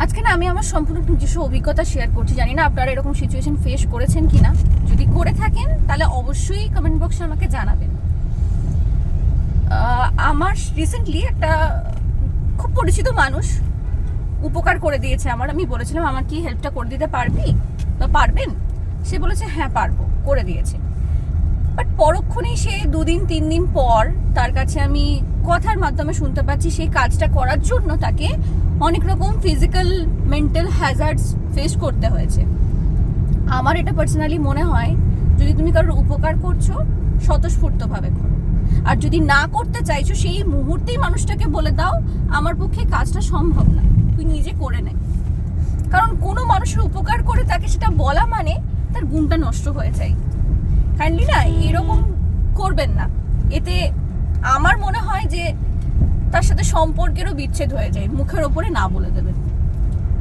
আজকে না আমি আমার সম্পূর্ণ নিজস্ব অভিজ্ঞতা শেয়ার করছি। জানি না আপনারা এরকম সিচুয়েশন ফেস করেছেন কিনা। যদি করে থাকেন তাহলে অবশ্যই কমেন্ট বক্সে আমাকে জানাবেন। আমার রিসেন্টলি একটা খুব পরিচিত মানুষ উপকার করে দিয়েছে আমার। আমি বলেছিলাম আমার কি হেল্পটা করে দিতে পারবি বা পারবেন? সে বলেছে হ্যাঁ পারবো, করে দিয়েছে। বাট পরক্ষণেই সে 2-3 দিন পর তার কাছে আমি কথার মাধ্যমে শুনতে পাচ্ছি সেই কাজটা করার জন্য তাকে অনেক রকম ফিজিক্যাল মেন্টাল হ্যাজার্ডস ফেস করতে হয়েছে। আমার এটা পার্সোনালি মনে হয়, যদি তুমি কারোর উপকার করছো স্বতঃস্ফূর্তভাবে করো, আর যদি না করতে চাইছো সেই মুহূর্তেই মানুষটাকে বলে দাও আমার পক্ষে কাজটা সম্ভব না, তুই নিজে করে নে। কারণ কোনো মানুষের উপকার করে তাকে সেটা বলা মানে তার গুণটা নষ্ট হয়ে যায়। কাইন্ডলি না এরকম করবেন না, এতে আমার মনে হয় যে তার সাথে সম্পর্কেরও বিচ্ছেদ হয়ে যায়। মুখের ওপরে না বলে দেবেন।